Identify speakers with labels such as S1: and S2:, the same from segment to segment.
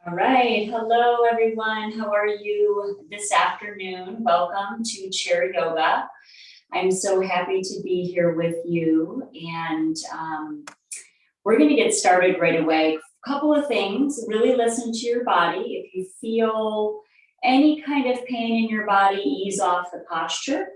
S1: All right. Hello, everyone. How are you this afternoon? Welcome to Chair Yoga. I'm so happy to be here with you. And we're going to get started right away. A couple of things. Really listen to your body. If you feel any kind of pain in your body, ease off the posture.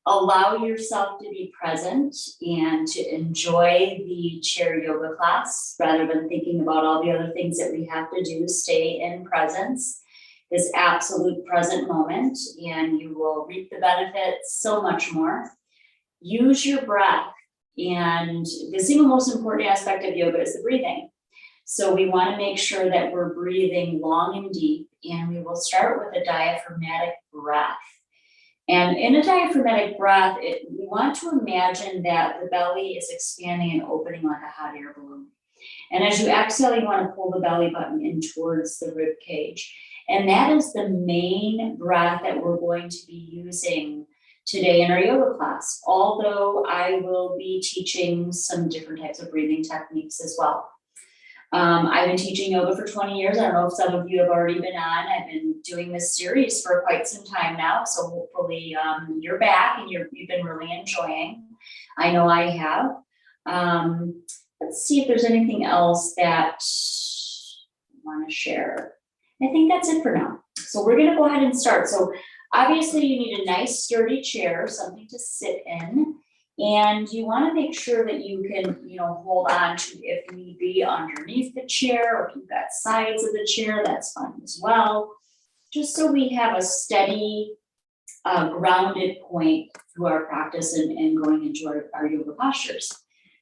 S1: Allow yourself to be present and to enjoy the chair yoga class rather than thinking about all the other things that we have to do. Stay in presence, this absolute present moment, and you will reap the benefits so much more. Use your breath. And the single most important aspect of yoga is the breathing. So we want to make sure that we're breathing long and deep, and we will start with a diaphragmatic breath. And in a diaphragmatic breath, we want to imagine that the belly is expanding and opening like a hot air balloon. And as you exhale, you want to pull the belly button in towards the rib cage. And that is the main breath that we're going to be using today in our yoga class, although I will be teaching some different types of breathing techniques as well. I've been teaching yoga for 20 years. I don't know if some of you have already been on. I've been doing this series for quite some time now. So hopefully you're back and you've been really enjoying. I know I have. Let's see if there's anything else that I want to share. I think that's it for now. So we're going to go ahead and start. So obviously you need a nice sturdy chair, something to sit in. And you want to make sure that you can, hold on to, if need be, underneath the chair, or if you've got sides of the chair, that's fine as well. Just so we have a steady, grounded point through our practice and going into our yoga postures.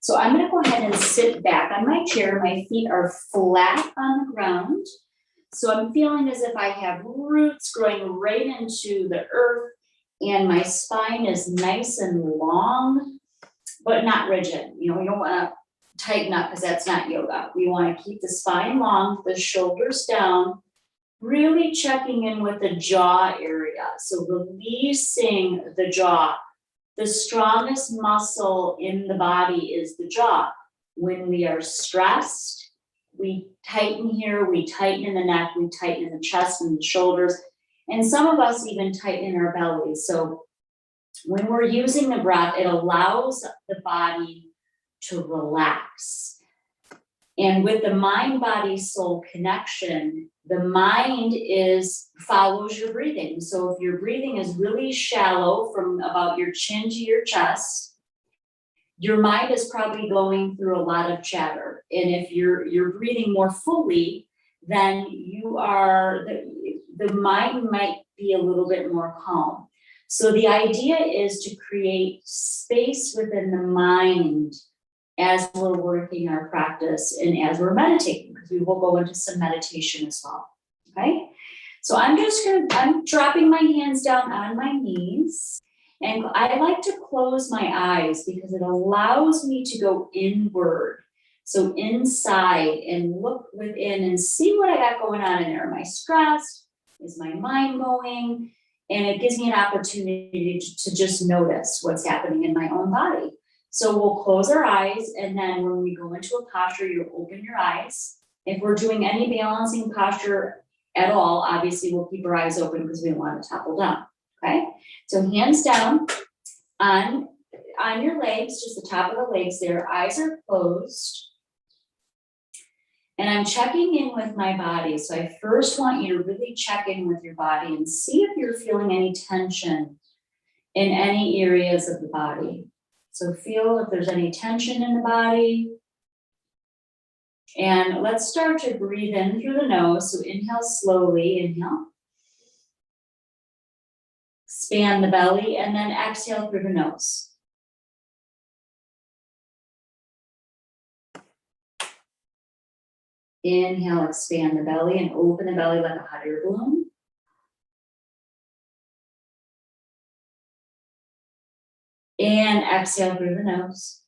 S1: So I'm going to go ahead and sit back on my chair. My feet are flat on the ground. So I'm feeling as if I have roots growing right into the earth. And my spine is nice and long, but not rigid. We don't want to tighten up because that's not yoga. We want to keep the spine long, the shoulders down, really checking in with the jaw area. So releasing the jaw. The strongest muscle in the body is the jaw. When we are stressed, we tighten here, we tighten in the neck, we tighten in the chest and the shoulders. And some of us even tighten in our belly. So when we're using the breath, it allows the body to relax. And with the mind-body-soul connection, the mind follows your breathing. So if your breathing is really shallow from about your chin to your chest, your mind is probably going through a lot of chatter. And if you're breathing more fully, then the mind might be a little bit more calm. So the idea is to create space within the mind as we're working our practice and as we're meditating, because we will go into some meditation as well. Okay. So I'm dropping my hands down on my knees, and I like to close my eyes because it allows me to go inward. So inside, and look within and see what I got going on in there. Am I stressed? Is my mind going? And it gives me an opportunity to just notice what's happening in my own body. So we'll close our eyes, and then when we go into a posture, you open your eyes. If we're doing any balancing posture at all, obviously we'll keep our eyes open because we don't want to topple down. Okay? So hands down on your legs, just the top of the legs there. Eyes are closed. And I'm checking in with my body. So I first want you to really check in with your body and see if you're feeling any tension in any areas of the body. So feel if there's any tension in the body. And let's start to breathe in through the nose. So inhale slowly, inhale. Expand the belly, and then exhale through the nose. Inhale, expand the belly and open the belly like a hot air balloon. And exhale through the nose.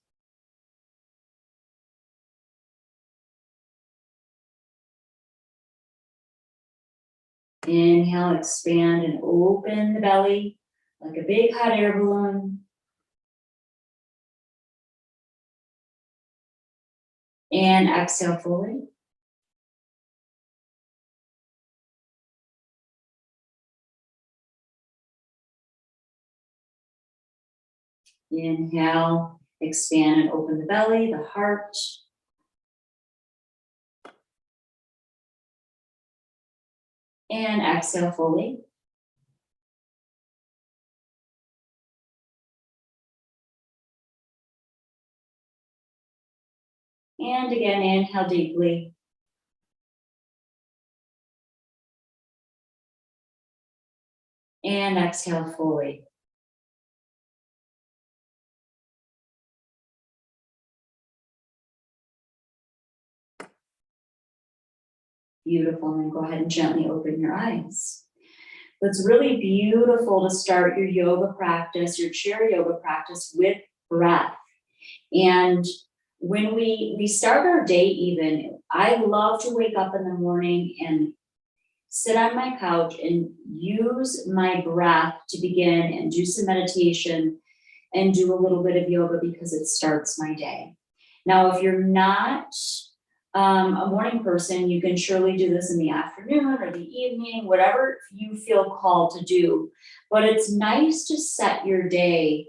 S1: Inhale, expand and open the belly like a big hot air balloon. And exhale fully. Inhale, expand and open the belly, the heart. And exhale fully. And again, inhale deeply. And exhale fully. Beautiful, and then go ahead and gently open your eyes. It's really beautiful to start your yoga practice, your chair yoga practice with breath. And when we start our day even, I love to wake up in the morning and sit on my couch and use my breath to begin and do some meditation and do a little bit of yoga because it starts my day. Now, if you're not a morning person, you can surely do this in the afternoon or the evening, whatever you feel called to do. But it's nice to set your day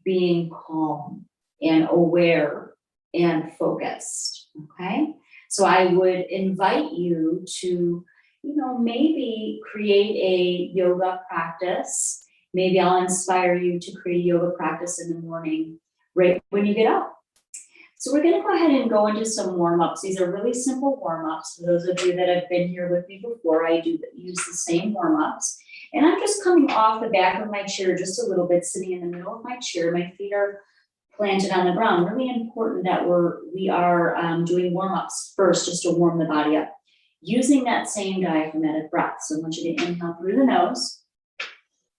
S1: being calm and aware and focused, okay? So I would invite you to, maybe create a yoga practice. Maybe I'll inspire you to create a yoga practice in the morning, right when you get up. So we're gonna go ahead and go into some warm-ups. These are really simple warm-ups. For those of you that have been here with me before, I do use the same warm-ups. And I'm just coming off the back of my chair just a little bit, sitting in the middle of my chair. My feet are planted on the ground. Really important that we are doing warm-ups first, just to warm the body up, using that same diaphragmatic breath. So I want you to inhale through the nose,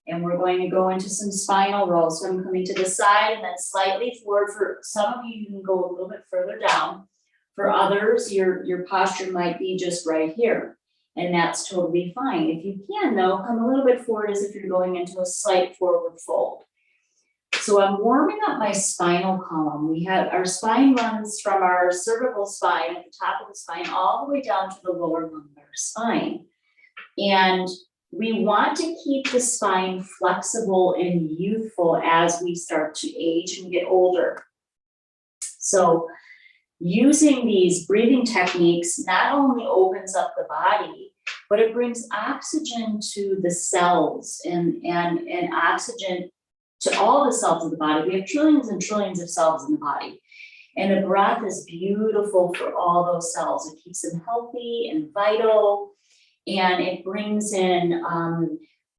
S1: and we're going to go into some spinal rolls. So I'm coming to the side and then slightly forward. For some of you, you can go a little bit further down. For others, your posture might be just right here, and that's totally fine. If you can, though, come a little bit forward as if you're going into a slight forward fold. So I'm warming up my spinal column. We have our spine runs from our cervical spine at the top of the spine all the way down to the lower lumbar spine. And we want to keep the spine flexible and youthful as we start to age and get older. So using these breathing techniques not only opens up the body, but it brings oxygen to the cells and oxygen to all the cells of the body. We have trillions and trillions of cells in the body. And the breath is beautiful for all those cells. It keeps them healthy and vital. And it brings in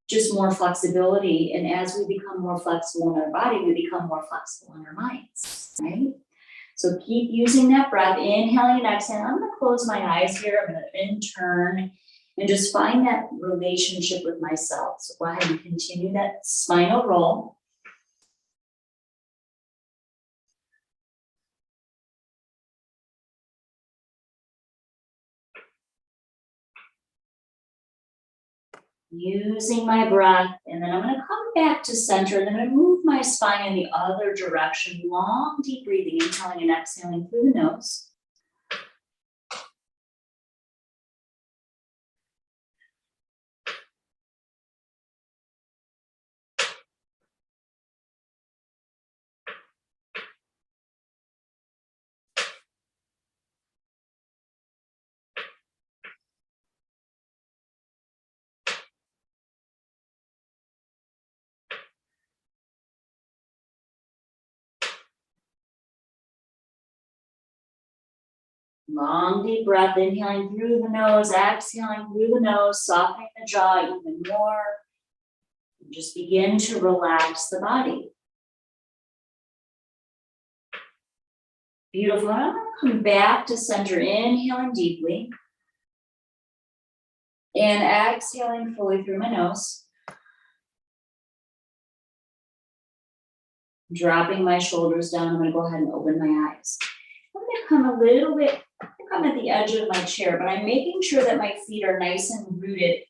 S1: just more flexibility. And as we become more flexible in our body, we become more flexible in our minds, right? So keep using that breath, inhaling and exhaling. I'm gonna close my eyes here. I'm gonna intern and just find that relationship with myself. So go ahead and continue that spinal roll. Using my breath, and then I'm going to come back to center, and then I'm going to move my spine in the other direction. Long, deep breathing, inhaling and exhaling through the nose. Long, deep breath, inhaling through the nose, exhaling through the nose, softening the jaw even more. And just begin to relax the body. Beautiful. I'm going to come back to center, inhaling deeply. And exhaling fully through my nose. Dropping my shoulders down. I'm going to go ahead and open my eyes. I'm going to come a little bit, I'm at the edge of my chair, but I'm making sure that my feet are nice and rooted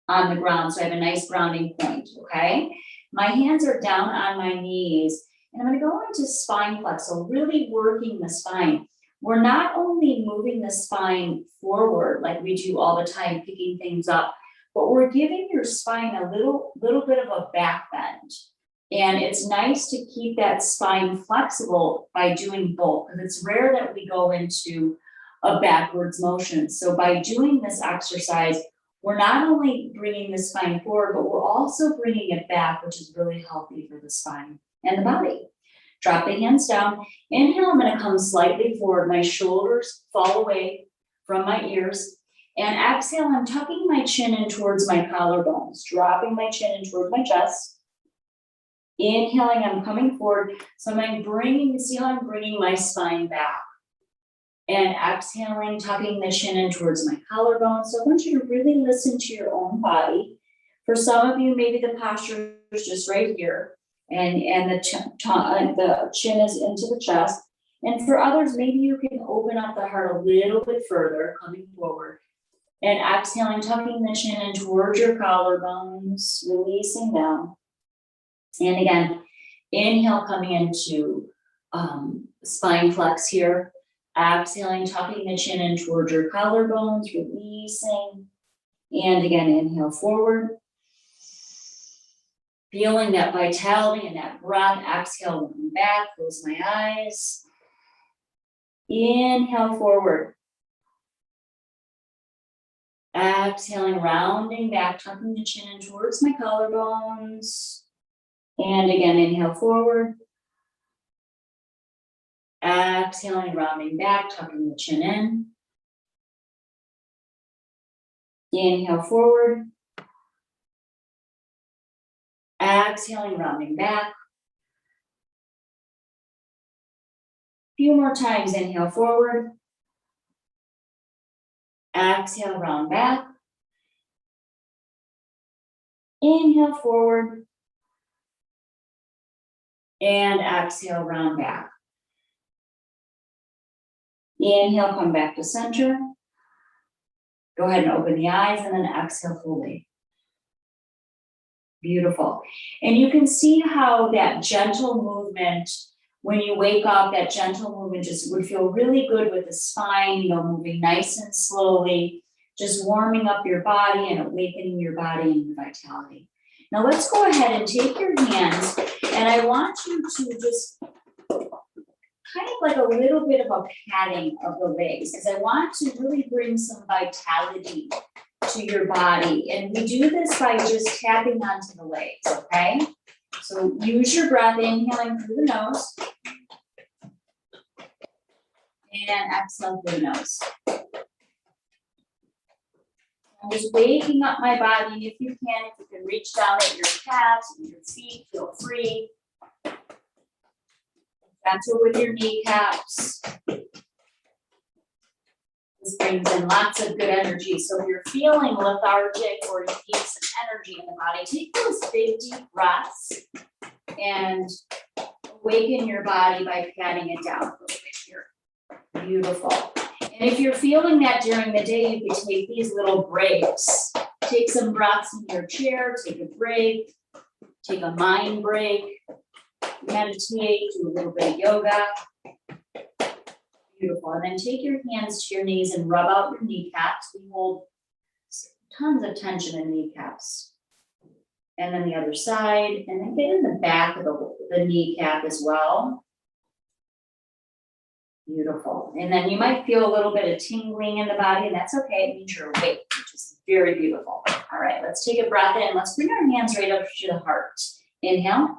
S1: on the ground. So I have a nice grounding point, okay? My hands are down on my knees, and I'm going to go into spine flex, so really working the spine. We're not only moving the spine forward like we do all the time, picking things up, but we're giving your spine a little bit of a back bend. And it's nice to keep that spine flexible by doing both, because it's rare that we go into a backwards motion. So by doing this exercise, we're not only bringing the spine forward, but we're also bringing it back, which is really healthy for the spine and the body. Drop the hands down. Inhale, I'm gonna come slightly forward. My shoulders fall away from my ears. And exhale, I'm tucking my chin in towards my collarbones, dropping my chin in towards my chest. Inhaling, I'm coming forward. So I'm bringing, see how I'm bringing my spine back. And exhaling, tucking the chin in towards my collarbone. So I want you to really listen to your own body. For some of you, maybe the posture is just right here. And the chin is into the chest. And for others, maybe you can open up the heart a little bit further, coming forward. And exhaling, tucking the chin in towards your collarbones, releasing down. And again, inhale, coming into spine flex here. Exhaling, tucking the chin in towards your collarbones, releasing. And again, inhale forward. Feeling that vitality and that breath. Exhale, looking back, close my eyes. Inhale forward. Exhaling, rounding back, tucking the chin in towards my collarbones. And again, inhale forward. Exhaling, rounding back, tucking the chin in. Inhale forward. Exhaling, rounding back. Few more times, inhale forward. Exhale, round back. Inhale forward. And exhale, round back. Inhale, come back to center. Go ahead and open the eyes and then exhale fully. Beautiful. And you can see how that gentle movement, when you wake up, that gentle movement just would feel really good with the spine, you know, moving nice and slowly, just warming up your body and awakening your body and your vitality. Now let's go ahead and take your hands, and I want you to just kind of like a little bit of a patting of the legs, because I want to really bring some vitality to your body. And we do this by just tapping onto the legs, okay? So use your breath, inhaling through the nose. And exhale through the nose. I'm just waking up my body, and if you can reach down at your calves and your feet, feel free. Gentle with your kneecaps. This brings in lots of good energy. So if you're feeling lethargic or you need some energy in the body, take those big deep breaths and awaken your body by patting it down a little bit here. Beautiful. And if you're feeling that during the day, you can take these little breaks. Take some breaths in your chair, take a break, take a mind break, meditate, do a little bit of yoga. Beautiful. And then take your hands to your knees and rub out your kneecaps. We hold tons of tension in kneecaps. And then the other side, and then get in the back of the kneecap as well. Beautiful. And then you might feel a little bit of tingling in the body, and that's okay. It means you're awake, which is very beautiful. All right, let's take a breath in. Let's bring our hands right up to the heart. Inhale.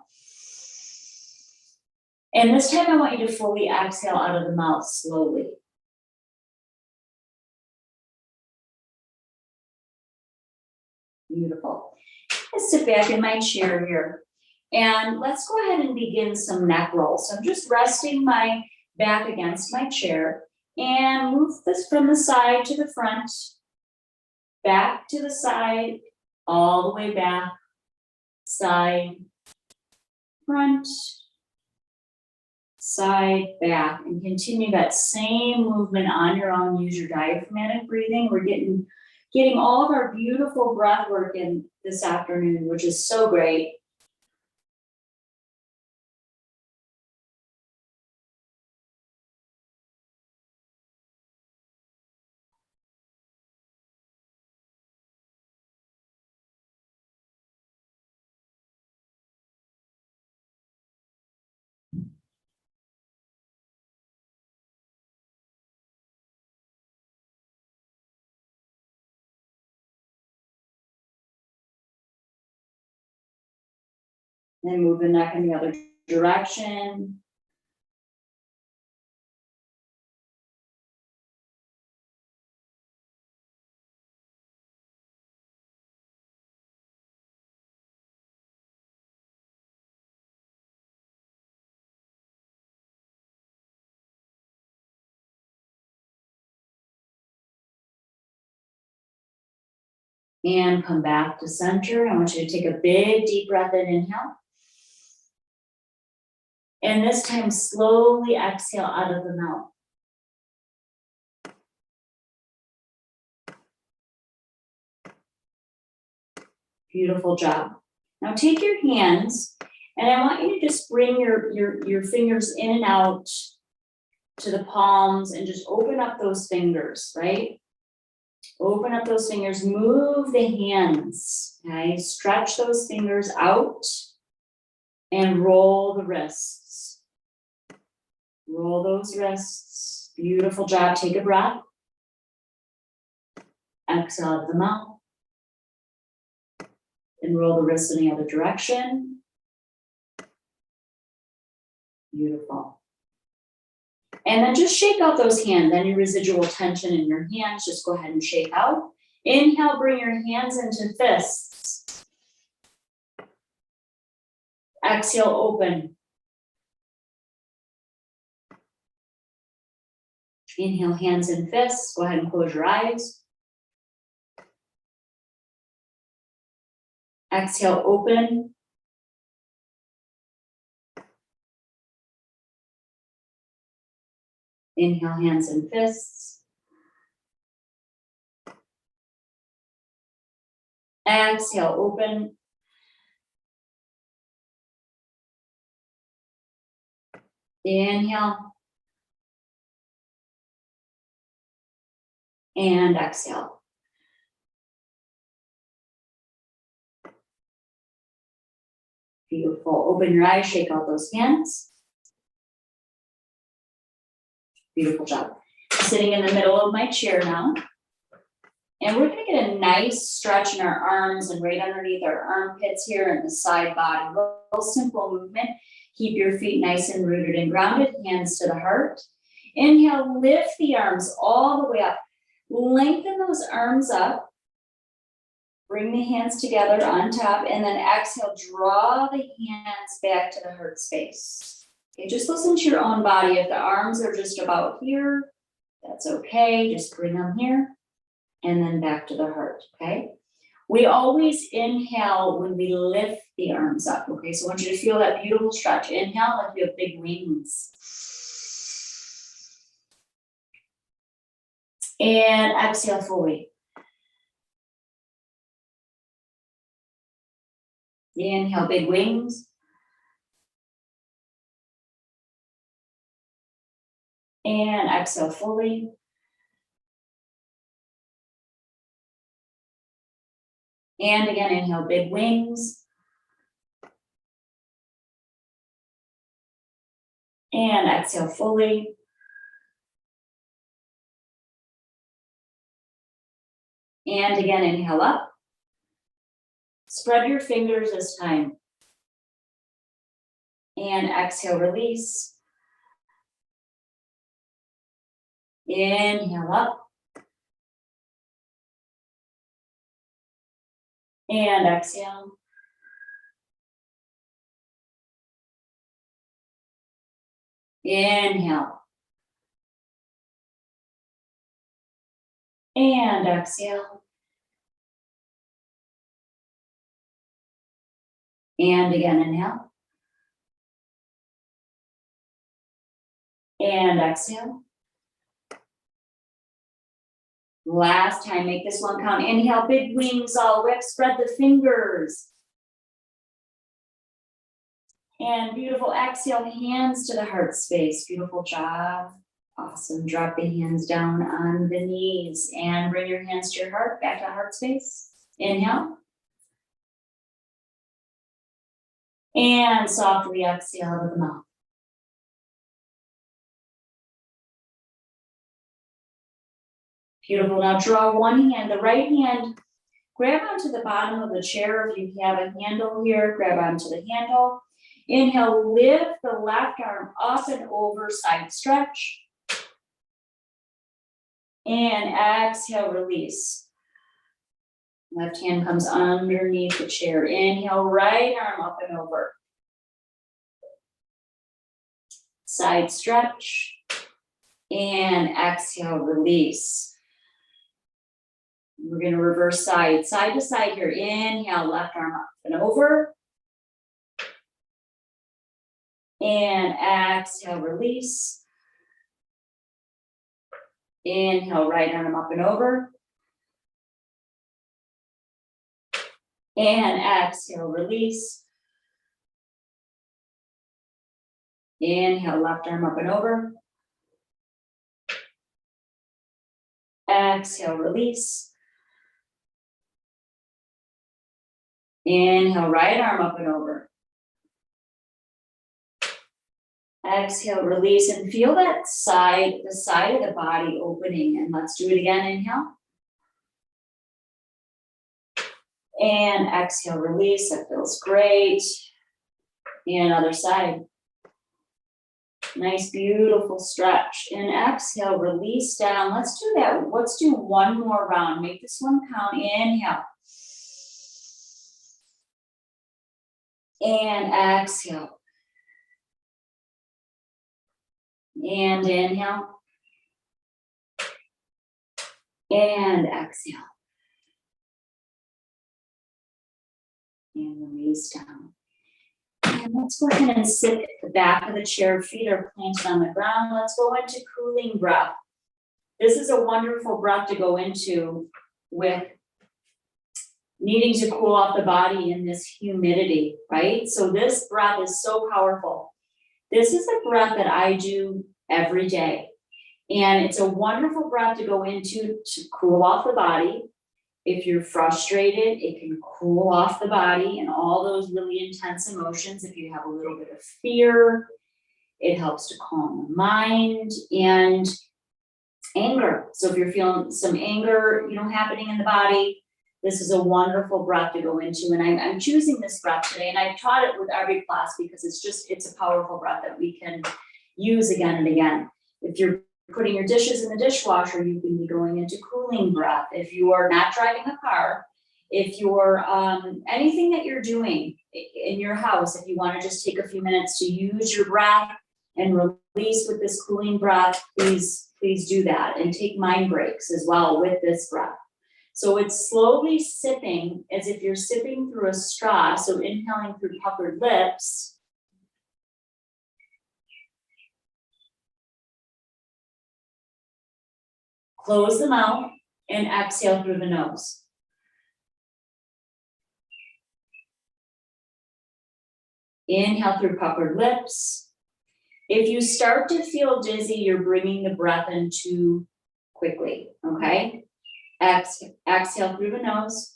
S1: And this time I want you to fully exhale out of the mouth slowly. Beautiful. Let's sit back in my chair here. And let's go ahead and begin some neck rolls. So I'm just resting my back against my chair and move this from the side to the front, back to the side, all the way back, side, front, side, back, and continue that same movement on your own. Use your diaphragmatic breathing. We're getting all of our beautiful breath work in this afternoon, which is so great. Then move the neck in the other direction. And come back to center. I want you to take a big deep breath in, inhale. And this time, slowly exhale out of the mouth. Beautiful job. Now take your hands, and I want you to just bring your fingers in and out to the palms and just open up those fingers, right? Open up those fingers, move the hands, okay? Stretch those fingers out and roll the wrists. Roll those wrists. Beautiful job. Take a breath. Exhale out of the mouth. And roll the wrists in the other direction. Beautiful. And then just shake out those hands. Any residual tension in your hands, just go ahead and shake out. Inhale, bring your hands into fists. Exhale, open. Inhale, hands in fists. Go ahead and close your eyes. Exhale, open. Inhale, hands and fists. Exhale, open. Inhale. And exhale. Beautiful. Open your eyes, shake out those hands. Beautiful job. Sitting in the middle of my chair now. And we're going to get a nice stretch in our arms and right underneath our armpits here and the side body. Real simple movement. Keep your feet nice and rooted and grounded. Hands to the heart. Inhale, lift the arms all the way up. Lengthen those arms up. Bring the hands together on top, and then exhale, draw the hands back to the heart space. Okay, just listen to your own body. If the arms are just about here, that's okay. Just bring them here, and then back to the heart, okay? We always inhale when we lift the arms up, okay? So I want you to feel that beautiful stretch. Inhale like you have big wings. And exhale fully. Inhale, big wings. And exhale fully. And again, inhale, big wings. And exhale fully. And again, inhale up. Spread your fingers this time. And exhale, release. Inhale up. And exhale. Inhale. And exhale. And again, inhale. And exhale. Last time, make this one count. Inhale, big wings all rip, spread the fingers. And beautiful, exhale, hands to the heart space. Beautiful job. Awesome. Drop the hands down on the knees and bring your hands to your heart, back to heart space. Inhale. And softly exhale out of the mouth. Beautiful. Now draw one hand, the right hand grab onto the bottom of the chair. If you have a handle here, grab onto the handle. Inhale, lift the left arm up and over, side stretch. And exhale, release. Left hand comes underneath the chair. Inhale, right arm up and over. Side stretch. And exhale, release. We're going to reverse side to side here. Inhale, left arm up and over. And exhale, release. Inhale, right arm up and over. And exhale, release. Inhale, left arm up and over. Exhale, release. Inhale, right arm up and over. Exhale, release, and feel that the side of the body opening. And let's do it again. Inhale. And exhale, release. That feels great. And other side. Nice, beautiful stretch. And exhale, release down. Let's do that. Let's do one more round. Make this one count. Inhale. And exhale. And inhale. And exhale. And release down. And let's go ahead and sit at the back of the chair. Feet are planted on the ground. Let's go into cooling breath. This is a wonderful breath to go into with needing to cool off the body in this humidity, right? So this breath is so powerful. This is a breath that I do every day. And it's a wonderful breath to go into to cool off the body. If you're frustrated, it can cool off the body and all those really intense emotions. If you have a little bit of fear, it helps to calm the mind and anger. So if you're feeling some anger, happening in the body, this is a wonderful breath to go into. And I'm choosing this breath today, and I've taught it with every class because it's a powerful breath that we can use again and again. If you're putting your dishes in the dishwasher, you can be going into cooling breath. If you are not driving a car, if you're anything that you're doing in your house, if you want to just take a few minutes to use your breath and release with this cooling breath, please do that, and take mind breaks as well with this breath. So it's slowly sipping as if you're sipping through a straw. So inhaling through puckered lips. Close the mouth and exhale through the nose. Inhale through puckered lips. If you start to feel dizzy, you're bringing the breath in too quickly, okay? Exhale through the nose.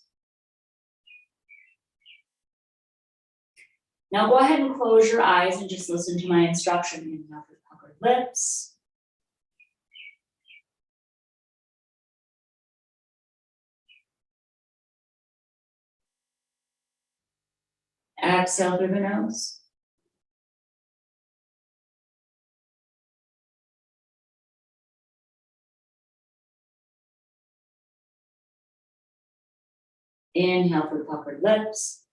S1: Now go ahead and close your eyes and just listen to my instruction. Inhale through puckered lips. Exhale through the nose. Inhale through puckered lips.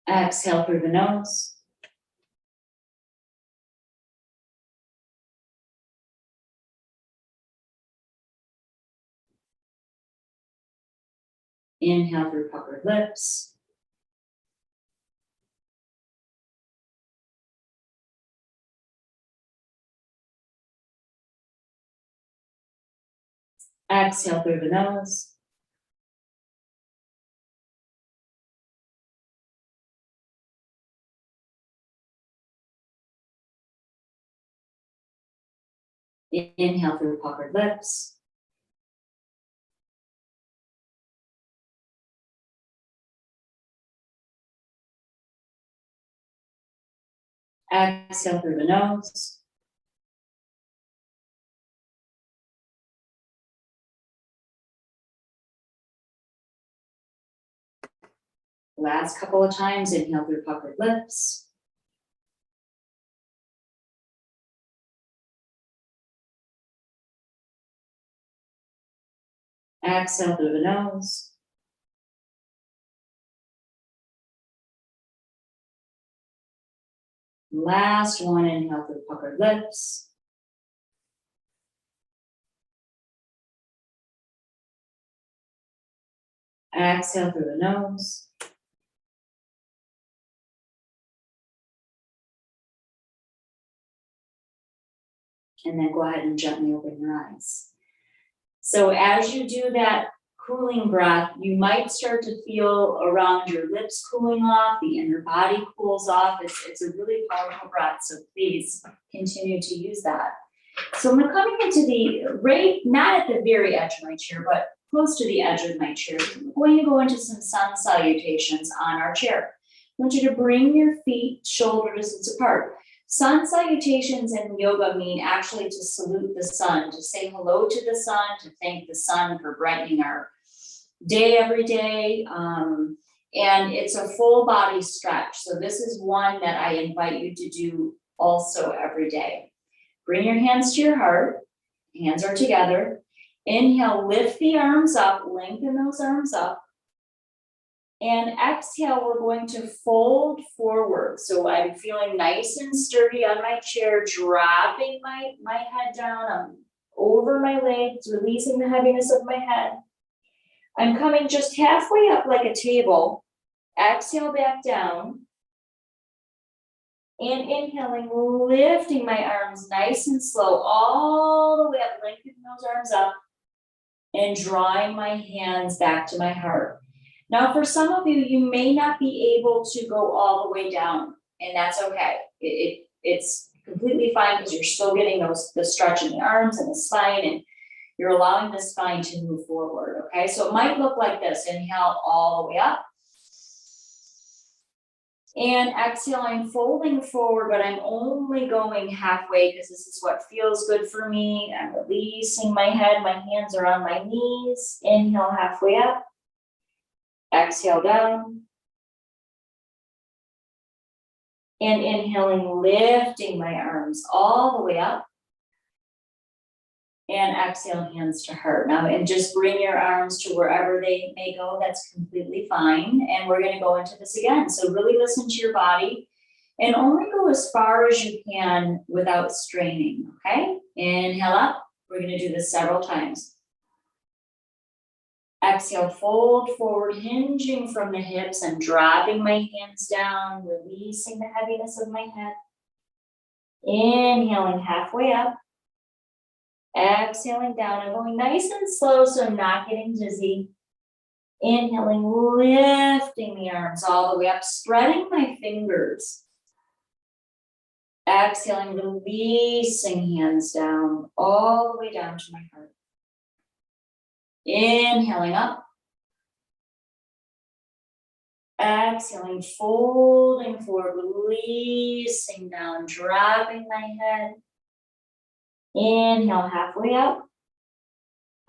S1: Exhale through the nose. Inhale through puckered lips. Exhale through the nose. Inhale through puckered lips. Exhale through the nose. Last couple of times, inhale through puckered lips. Exhale through the nose. Last one, inhale through puckered lips. Exhale through the nose. And then go ahead and gently open your eyes. So as you do that cooling breath, you might start to feel around your lips cooling off, the inner body cools off. It's a really powerful breath, so please continue to use that. So I'm coming into not at the very edge of my chair, but close to the edge of my chair. I'm going to go into some sun salutations on our chair. I want you to bring your feet shoulder distance apart. Sun salutations in yoga mean actually to salute the sun, to say hello to the sun, to thank the sun for brightening our day every day. And it's a full body stretch. So this is one that I invite you to do also every day. Bring your hands to your heart. Hands are together. Inhale, lift the arms up, lengthen those arms up. And exhale, we're going to fold forward. So I'm feeling nice and sturdy on my chair, dropping my head down over my legs, releasing the heaviness of my head. I'm coming just halfway up like a table. Exhale back down. And inhaling, lifting my arms nice and slow, all the way up, lengthening those arms up, and drawing my hands back to my heart. Now, for some of you, you may not be able to go all the way down, and that's okay. It's completely fine because you're still getting the stretch in the arms and the spine, and you're allowing the spine to move forward, okay? So it might look like this. Inhale all the way up. And exhale, I'm folding forward, but I'm only going halfway because this is what feels good for me. I'm releasing my head. My hands are on my knees. Inhale halfway up. Exhale down. And inhaling, lifting my arms all the way up. And exhale, hands to heart. Now, and just bring your arms to wherever they may go. That's completely fine. And we're going to go into this again. So really listen to your body and only go as far as you can without straining, okay? Inhale up. We're going to do this several times. Exhale, fold forward, hinging from the hips and dropping my hands down, releasing the heaviness of my head. Inhaling halfway up. Exhaling down. I'm going nice and slow, so I'm not getting dizzy. Inhaling, lifting the arms all the way up, spreading my fingers. Exhaling, releasing hands down, all the way down to my heart. Inhaling up. Exhaling, folding forward, releasing down, dropping my head. Inhale halfway up.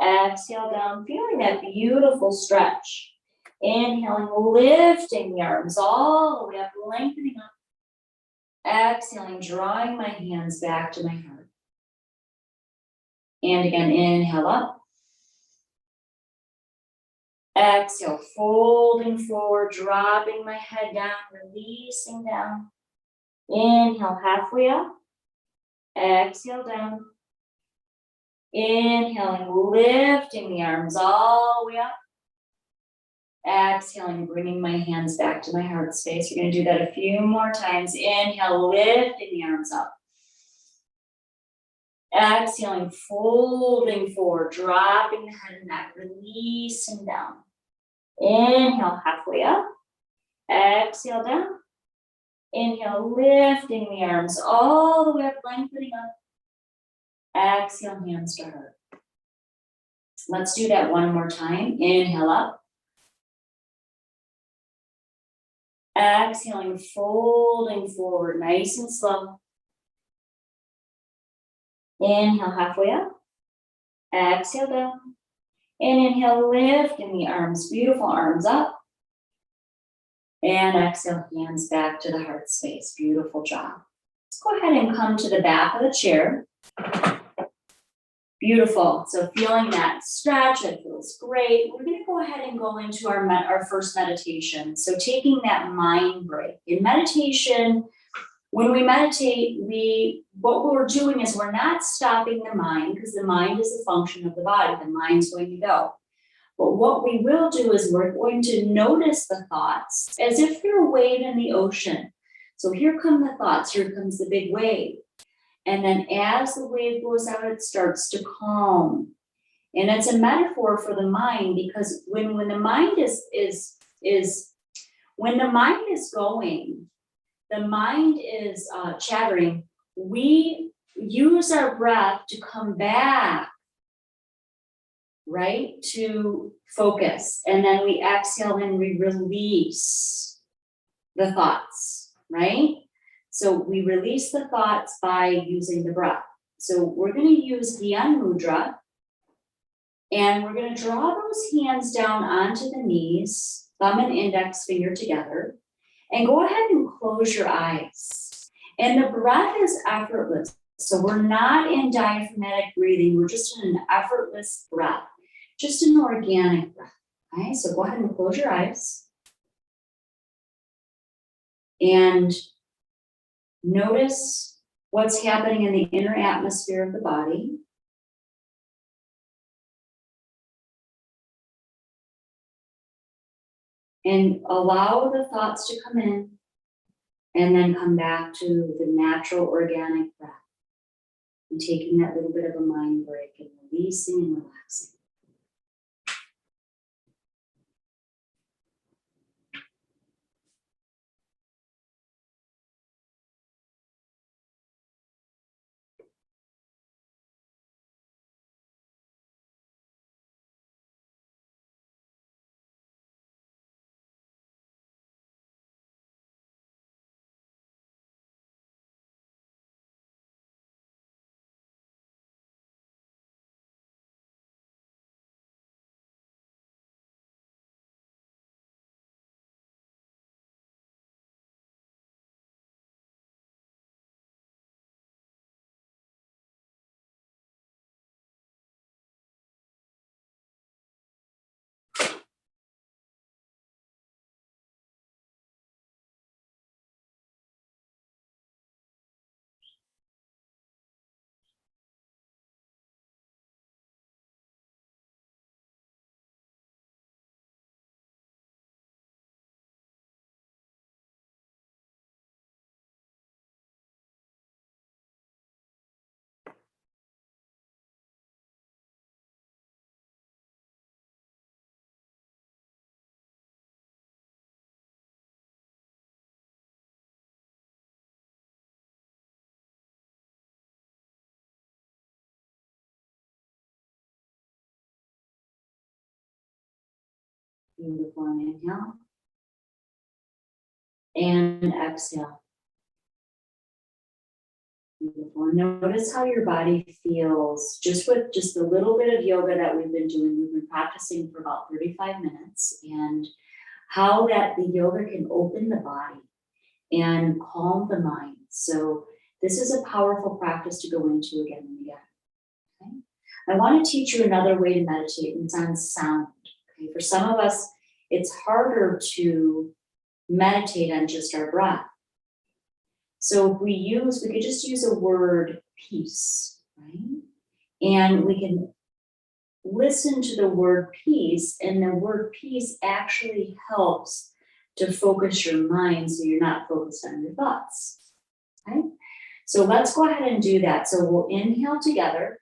S1: Exhale down, feeling that beautiful stretch. Inhaling, lifting the arms all the way up, lengthening up. Exhaling, drawing my hands back to my heart. And again, inhale up. Exhale, folding forward, dropping my head down, releasing down. Inhale, halfway up. Exhale down. Inhaling, lifting the arms all the way up. Exhaling, bringing my hands back to my heart space. We're going to do that a few more times. Inhale, lifting the arms up. Exhaling, folding forward, dropping the head and neck, releasing down. Inhale, halfway up. Exhale down. Inhale, lifting the arms all the way up, lengthening up. Exhale, hands to heart. Let's do that one more time. Inhale up. Exhaling, folding forward, nice and slow. Inhale halfway up. Exhale down. And inhale, lifting the arms, beautiful arms up. And exhale, hands back to the heart space. Beautiful job. Let's go ahead and come to the back of the chair. Beautiful. So feeling that stretch, it feels great. We're going to go ahead and go into our first meditation. So taking that mind break. In meditation, when we meditate, what we're doing is we're not stopping the mind, because the mind is a function of the body. The mind's going to go. But what we will do is we're going to notice the thoughts as if they're a wave in the ocean. So here come the thoughts, here comes the big wave. And then as the wave goes out, it starts to calm. And it's a metaphor for the mind, because when the mind when the mind is going, the mind is chattering, we use our breath to come back, right, to focus. And then we exhale and we release the thoughts, right? So we release the thoughts by using the breath. So we're going to use the Mudra, and we're going to draw those hands down onto the knees, thumb and index finger together, and go ahead and close your eyes. And the breath is effortless. So we're not in diaphragmatic breathing. We're just in an effortless breath, just an organic breath. Okay, so go ahead and close your eyes. And notice what's happening in the inner atmosphere of the body. And allow the thoughts to come in and then come back to the natural organic breath. And taking that little bit of a mind break and releasing and relaxing. Beautiful. Inhale. And exhale. Beautiful. Notice how your body feels just with just a little bit of yoga that we've been doing. We've been practicing for about 35 minutes, and how that the yoga can open the body and calm the mind. So this is a powerful practice to go into again and again. Okay? I want to teach you another way to meditate, and it's on sound. Okay? For some of us, it's harder to meditate on just our breath. So if we could just use a word peace, right? And we can listen to the word peace, and the word peace actually helps to focus your mind so you're not focused on your thoughts. Okay? So let's go ahead and do that. So we'll inhale together.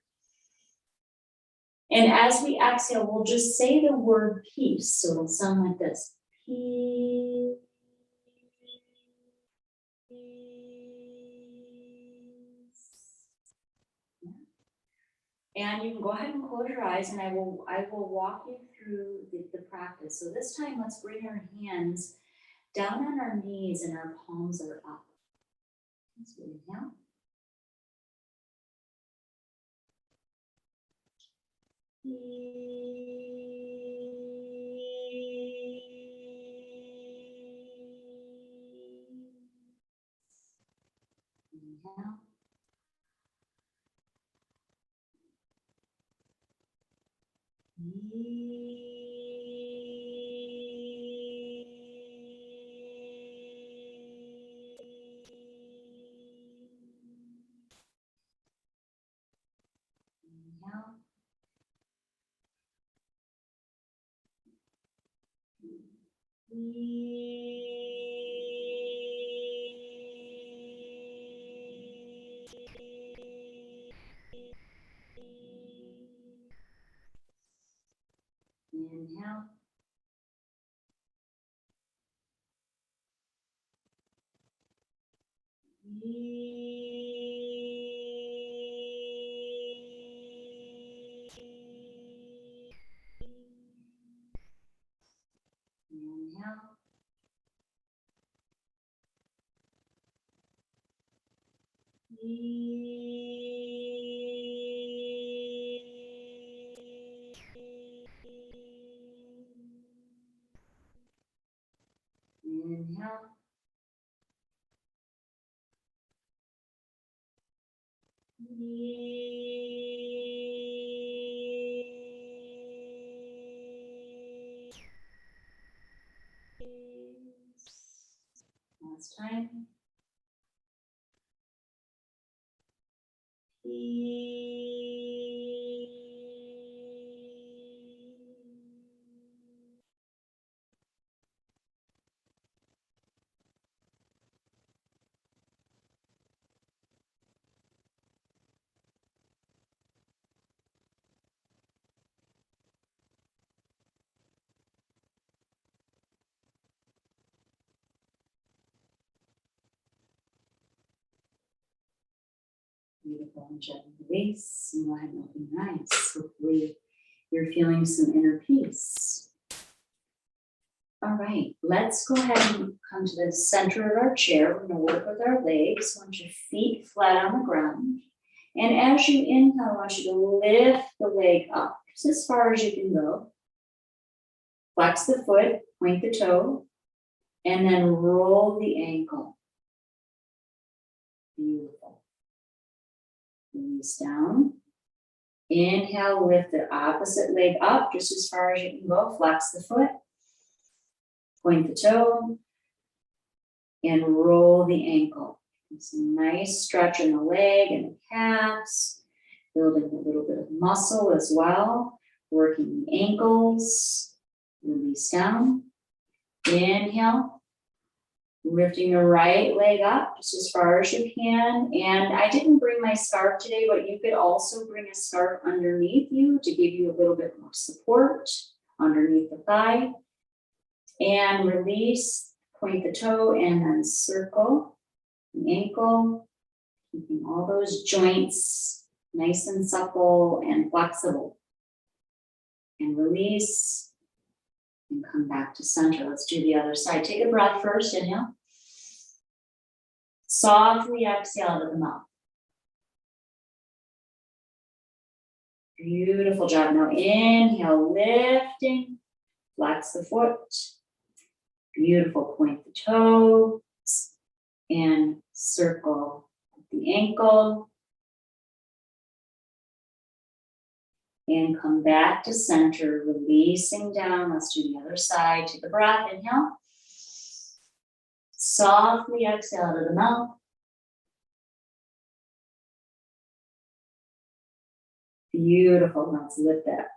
S1: And as we exhale, we'll just say the word peace. So it'll sound like this. Peace. And you can go ahead and close your eyes, and I will walk you through the practice. So this time, let's bring our hands Down on our knees and our palms are up. So inhale. Inhale. Inhale. Inhale. Inhale. Inhale. Last time. Beautiful and gentle release and wide open eyes. Hopefully you're feeling some inner peace. All right, let's go ahead and come to the center of our chair. We're going to work with our legs. I want your feet flat on the ground. And as you inhale, I want you to lift the leg up just as far as you can go. Flex the foot, point the toe, and then roll the ankle. Beautiful. Release down. Inhale, lift the opposite leg up just as far as you can go. Flex the foot, point the toe, and roll the ankle. Some nice stretch in the leg and the calves, building a little bit of muscle as well, working the ankles. Release down. Inhale, lifting the right leg up just as far as you can. And I didn't bring my scarf today, but you could also bring a scarf underneath you to give you a little bit more support underneath the thigh. And release, point the toe, and then circle the ankle, keeping all those joints nice and supple and flexible. And release, and come back to center. Let's do the other side. Take a breath first, inhale. Softly exhale to the mouth. Beautiful job. Now inhale, lifting, flex the foot. Beautiful, point the toe and circle the ankle. And come back to center, releasing down. Let's do the other side. Take a breath, inhale. Softly exhale to the mouth. Beautiful. Let's lift that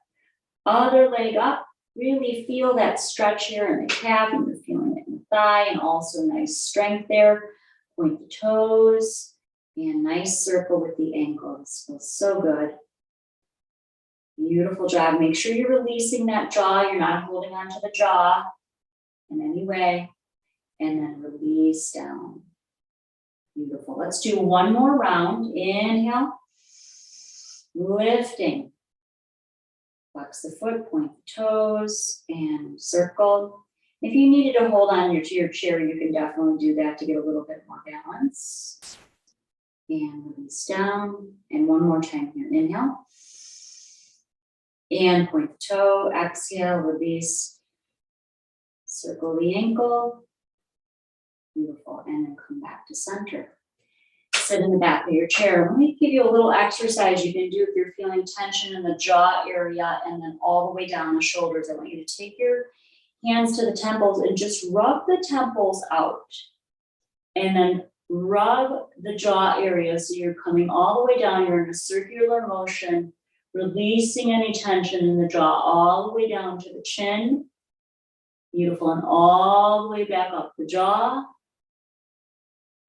S1: other leg up. Really feel that stretch here in the calf, and you're feeling it in the thigh, and also nice strength there. Point the toes, and nice circle with the ankles. Feels so good. Beautiful job. Make sure you're releasing that jaw. You're not holding onto the jaw in any way. And then release down. Beautiful. Let's do one more round. Inhale. Lifting. Flex the foot, point the toes, and circle. If you needed to hold on to your chair, you can definitely do that to get a little bit more balance. And release down. And one more time here. Inhale. And point the toe. Exhale, release. Circle the ankle. Beautiful. And then come back to center. Sit in the back of your chair. Let me give you a little exercise you can do if you're feeling tension in the jaw area and then all the way down the shoulders. I want you to take your hands to the temples and just rub the temples out. And then rub the jaw area so you're coming all the way down. You're in a circular motion, releasing any tension in the jaw all the way down to the chin. Beautiful. And all the way back up the jaw.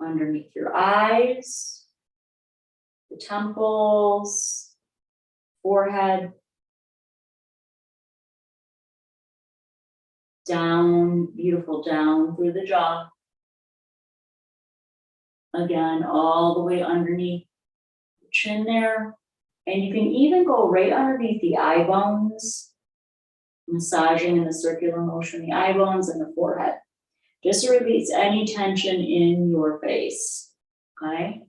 S1: Underneath your eyes, the temples, forehead, down, beautiful, down through the jaw. Again, all the way underneath the chin there. And you can even go right underneath the eye bones, massaging in the circular motion, the eye bones and the forehead. Just to release any tension in your face, okay?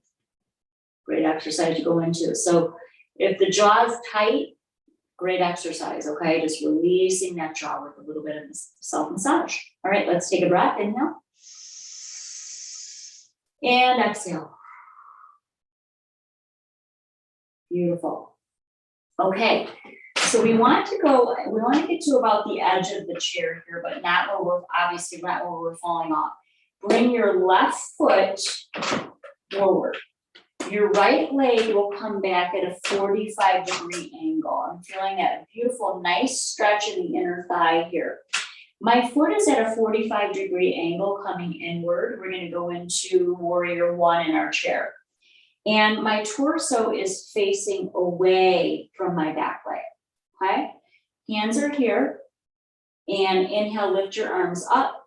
S1: Great exercise to go into. So if the jaw is tight, great exercise, okay? Just releasing that jaw with a little bit of self-massage. All right, let's take a breath. Inhale. And exhale. Beautiful. Okay. So we want to get to about the edge of the chair here, but not where we're falling off. Bring your left foot forward. Your right leg will come back at a 45-degree angle. I'm feeling that beautiful, nice stretch in the inner thigh here. My foot is at a 45-degree angle coming inward. We're going to go into Warrior One in our chair. And my torso is facing away from my back leg. Okay, hands are here, and inhale, lift your arms up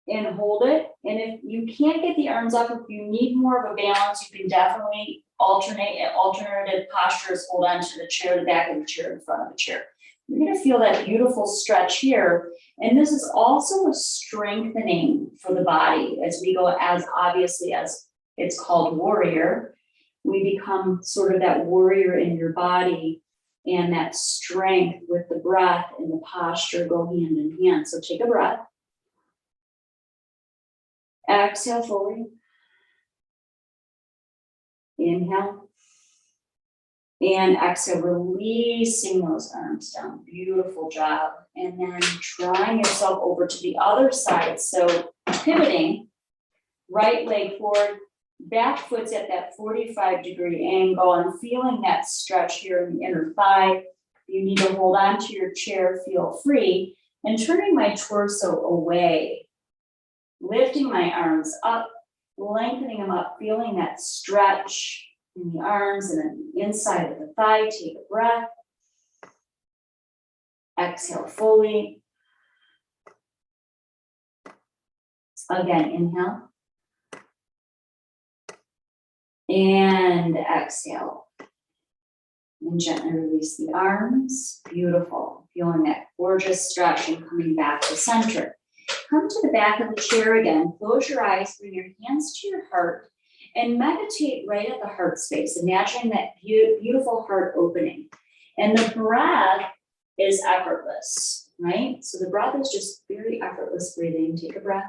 S1: and hold it. And if you can't get the arms up, if you need more of a balance, you can definitely alternative postures, hold on to the chair, the back of the chair, the front of the chair. You're gonna feel that beautiful stretch here. And this is also a strengthening for the body as we go, as obviously as it's called warrior, we become sort of that warrior in your body. And that strength with the breath and the posture go hand in hand. So take a breath. Exhale fully. Inhale. And exhale, releasing those arms down. Beautiful job. And then drawing yourself over to the other side. So pivoting, right leg forward. Back foot's at that 45-degree angle. I'm feeling that stretch here in the inner thigh. You need to hold on to your chair, feel free, and turning my torso away. Lifting my arms up, lengthening them up, feeling that stretch in the arms and then the inside of the thigh. Take a breath. Exhale fully. Again, inhale. And exhale. And gently release the arms. Beautiful. Feeling that gorgeous stretch and coming back to center. Come to the back of the chair again. Close your eyes, bring your hands to your heart, and meditate right at the heart space. Imagining that beautiful heart opening. And the breath is effortless, right? So the breath is just very effortless breathing. Take a breath.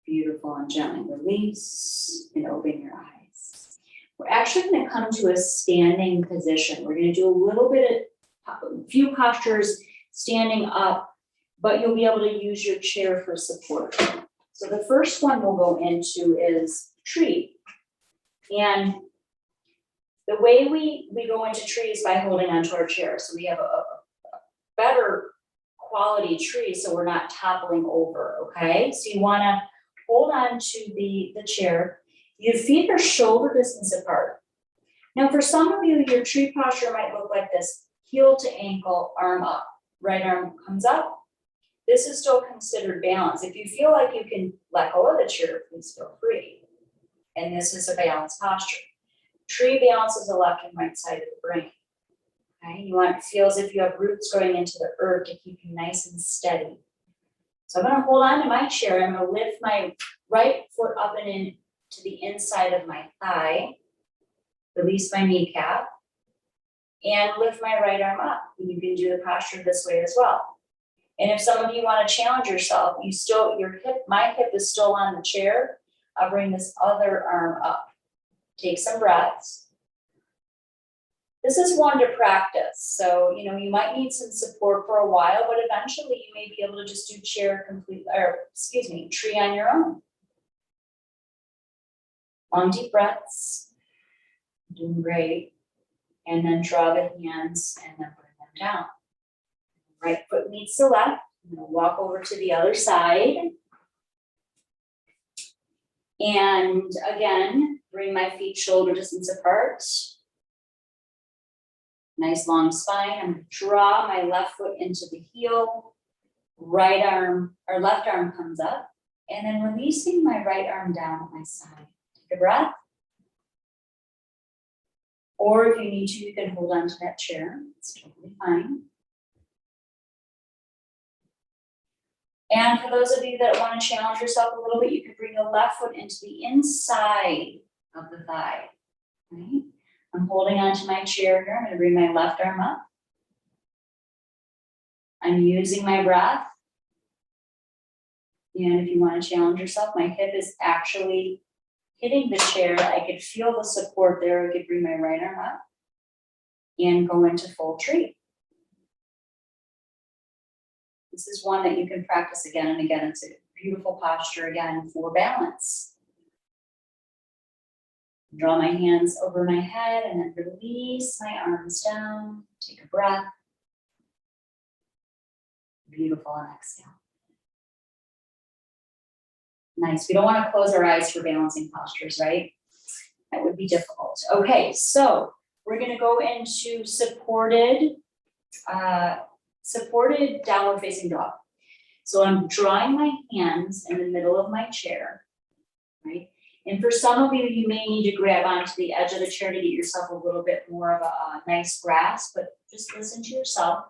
S1: Beautiful, and gently release and open your eyes. We're actually going to come to a standing position. We're going to do a few postures standing up, but you'll be able to use your chair for support. So the first one we'll go into is tree. And the way we go into tree is by holding onto our chair. So we have a better quality tree so we're not toppling over, okay? So you wanna hold on to the chair. Your feet are shoulder distance apart. Now for some of you, your tree posture might look like this: heel to ankle, arm up, right arm comes up. This is still considered balance. If you feel like you can let go of the chair, please feel free. And this is a balanced posture. Tree balances the left and right side of the brain. Okay, you want to feel as if you have roots going into the earth to keep you nice and steady. So I'm going to hold on to my chair. I'm going to lift my right foot up and in to the inside of my thigh, release my kneecap, and lift my right arm up. And you can do the posture this way as well. And if some of you want to challenge yourself, my hip is still on the chair. I'll bring this other arm up. Take some breaths. This is one to practice. So, you might need some support for a while, but eventually you may be able to just do tree on your own. Long deep breaths. Doing great. And then draw the hands and then bring them down. Right foot meets the left. I'm going to walk over to the other side. And again, bring my feet shoulder distance apart. Nice long spine. I'm going to draw my left foot into the heel. Right arm or left arm comes up. And then releasing my right arm down at my side. Take a breath. Or if you need to, you can hold on to that chair. It's totally fine. And for those of you that want to challenge yourself a little bit, you can bring the left foot into the inside of the thigh. Right? I'm holding onto my chair here. I'm going to bring my left arm up. I'm using my breath. And if you want to challenge yourself, my hip is actually hitting the chair. I could feel the support there. I could bring my right arm up and go into full tree. This is one that you can practice again and again. It's a beautiful posture again for balance. Draw my hands over my head and then release my arms down. Take a breath. Beautiful, and exhale. Nice. We don't want to close our eyes for balancing postures, right? That would be difficult. Okay, so we're going to go into supported downward facing dog. So I'm drawing my hands in the middle of my chair, right? And for some of you, you may need to grab onto the edge of the chair to get yourself a little bit more of a nice grasp, but just listen to yourself.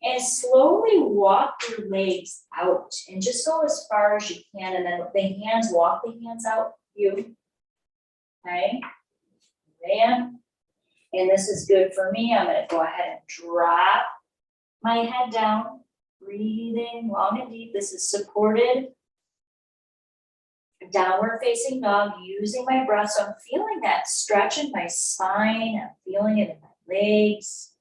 S1: And slowly walk your legs out and just go as far as you can. And then walk the hands out, okay? And this is good for me. I'm going to go ahead and drop my head down, breathing long and deep. This is supported downward facing dog, using my breath. So I'm feeling that stretch in my spine. I'm feeling it in my legs.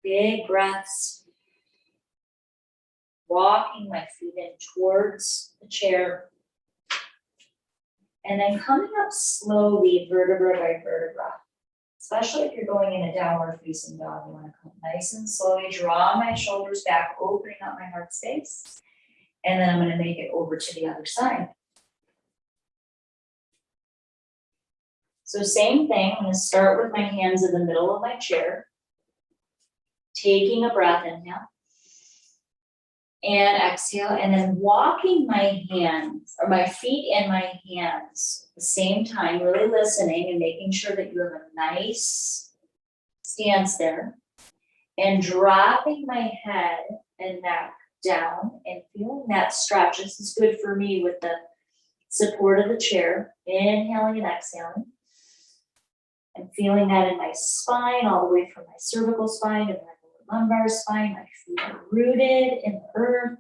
S1: Big breaths. Walking my feet in towards the chair. And then coming up slowly, vertebra by vertebra. Especially if you're going in a downward facing dog, you want to come nice and slowly, draw my shoulders back, opening up my heart space. And then I'm going to make it over to the other side. So same thing, I'm going to start with my hands in the middle of my chair. Taking a breath, inhale. And exhale, and then walking my hands, or my feet and my hands at the same time, really listening and making sure that you have a nice stance there. And dropping my head and neck down and feeling that stretch. This is good for me with the support of the chair. Inhaling and exhaling. And feeling that in my spine, all the way from my cervical spine to my lumbar spine. My feet are rooted in the earth.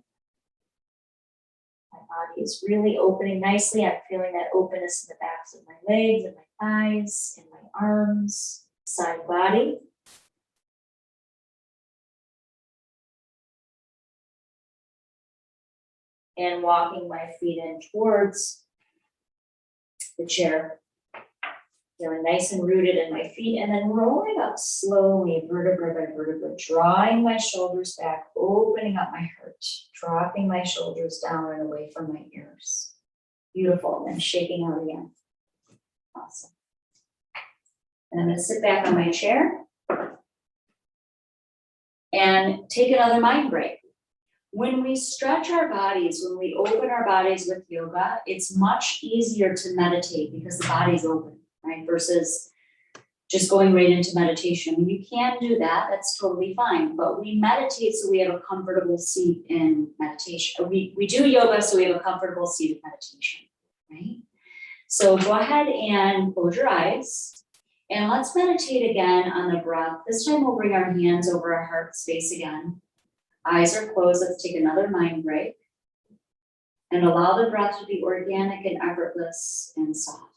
S1: My body is really opening nicely. I'm feeling that openness in the backs of my legs and my thighs and my arms, side body. And walking my feet in towards the chair. Feeling nice and rooted in my feet, and then rolling up slowly, vertebra by vertebra, drawing my shoulders back, opening up my heart, dropping my shoulders down and away from my ears. Beautiful, and then shaking out again. Awesome. And I'm going to sit back on my chair and take another mind break. When we stretch our bodies, when we open our bodies with yoga, it's much easier to meditate because the body's open, right? Versus just going right into meditation. I mean, you can do that, that's totally fine, but we meditate so we have a comfortable seat in meditation. We do yoga so we have a comfortable seat in meditation, right? So go ahead and close your eyes and let's meditate again on the breath. This time we'll bring our hands over our heart space again. Eyes are closed. Let's take another mind break and allow the breath to be organic and effortless and soft.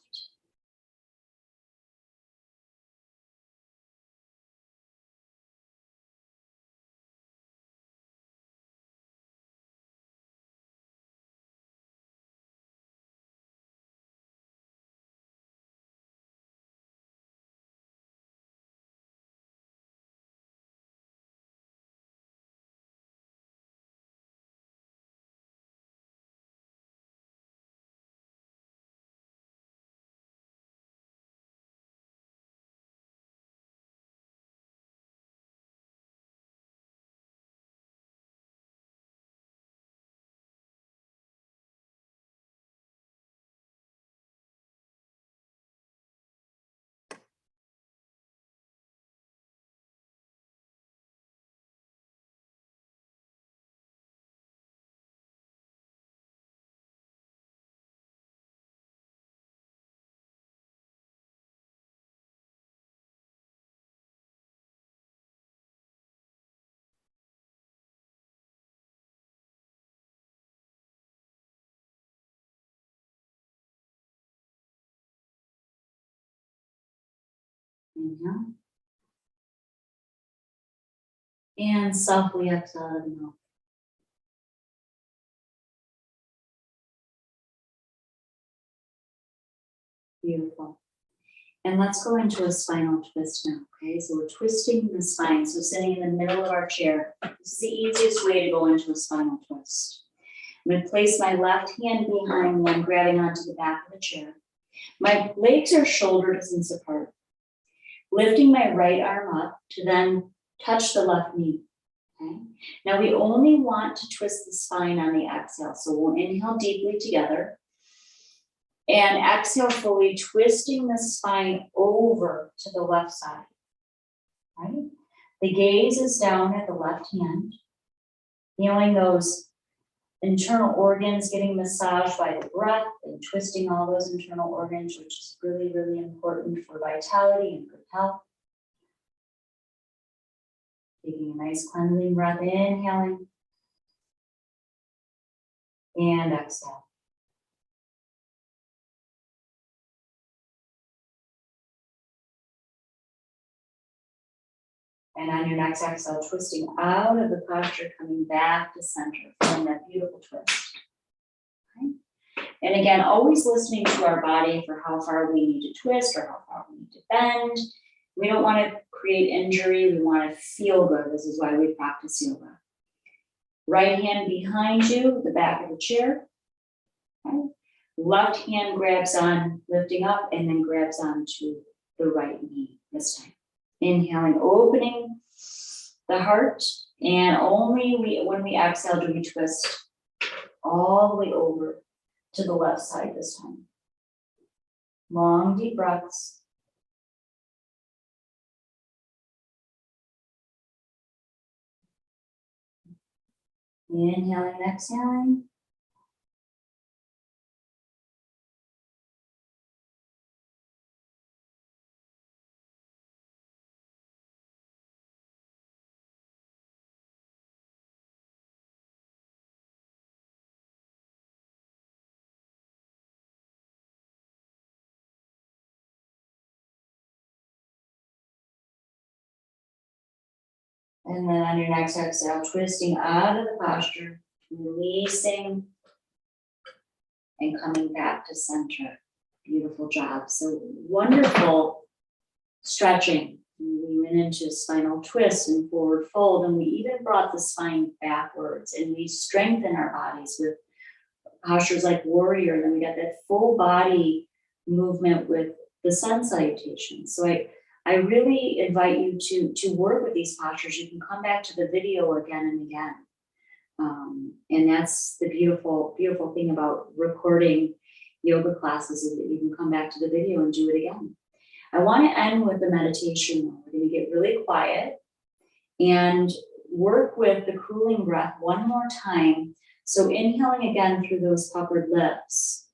S1: Inhale. And softly exhale out of the mouth. Beautiful. And let's go into a spinal twist now, okay? So we're twisting the spine. So sitting in the middle of our chair. This is the easiest way to go into a spinal twist. I'm going to place my left hand behind me. I'm grabbing onto the back of the chair. My legs are shoulder distance apart. Lifting my right arm up to then touch the left knee. Okay. Now we only want to twist the spine on the exhale. So we'll inhale deeply together and exhale fully, twisting the spine over to the left side. Right? The gaze is down at the left hand, feeling those internal organs getting massaged by the breath and twisting all those internal organs, which is really, really important for vitality and good health. Taking a nice cleansing breath, inhaling and exhale. And on your next exhale, twisting out of the posture, coming back to center, feeling that beautiful twist. Okay. And again, always listening to our body for how far we need to twist or how far we need to bend. We don't want to create injury. We want to feel good. This is why we practice yoga. Right hand behind you, the back of the chair. Okay. Left hand grabs on, lifting up, and then grabs onto the right knee this time. Inhaling, opening the heart, and only when we exhale do we twist all the way over to the left side this time. Long, deep breaths. Inhaling, exhaling. And then on your next exhale, twisting out of the posture, releasing and coming back to center. Beautiful job. So wonderful stretching. We went into spinal twist and forward fold, and we even brought the spine backwards, and we strengthen our bodies with postures like warrior. Then we got that full body movement with the sun salutation. So I really invite you to work with these postures. You can come back to the video again and again. And that's the beautiful thing about recording yoga classes, is that you can come back to the video and do it again. I want to end with the meditation. We're going to get really quiet and work with the cooling breath one more time. So inhaling again through those puckered lips.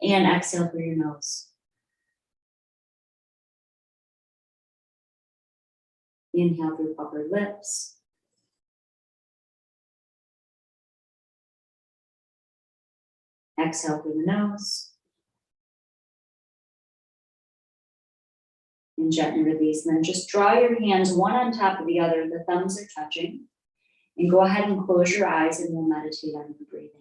S1: And exhale through your nose. Inhale through puckered lips. Exhale through the nose. And gently release. And then just draw your hands one on top of the other. The thumbs are touching. And go ahead and close your eyes, and we'll meditate on the breathing.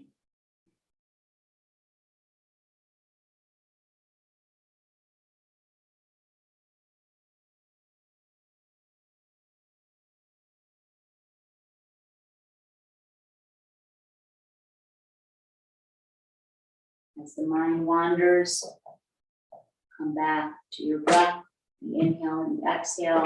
S1: As the mind wanders, come back to your breath. The inhale and the exhale.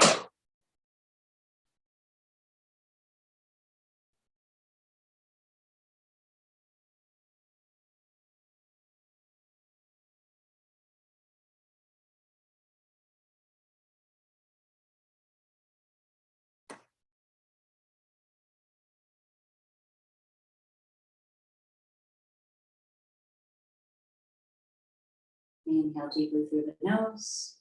S1: Inhale deeply through the nose.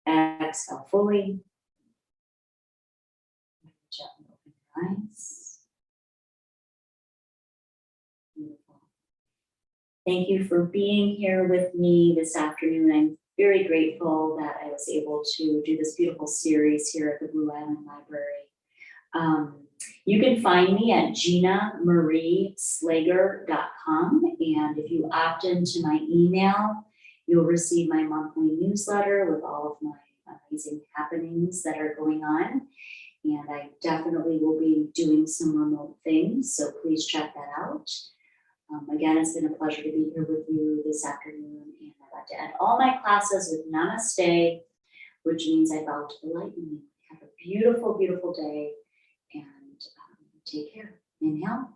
S1: Exhale fully. Gently open your eyes. Beautiful. Thank you for being here with me this afternoon. I'm very grateful that I was able to do this beautiful series here at the Blue Island Library. You can find me at GinaMarieSlager.com, and if you opt into my email, you'll receive my monthly newsletter with all of my amazing happenings that are going on. And I definitely will be doing some remote things, so please check that out. Again, it's been a pleasure to be here with you this afternoon, and I'd like to end all my classes with Namaste, which means I bow to the light in you. Have a beautiful, beautiful day, and take care. Inhale,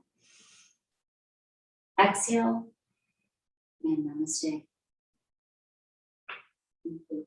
S1: exhale, and Namaste. Thank you.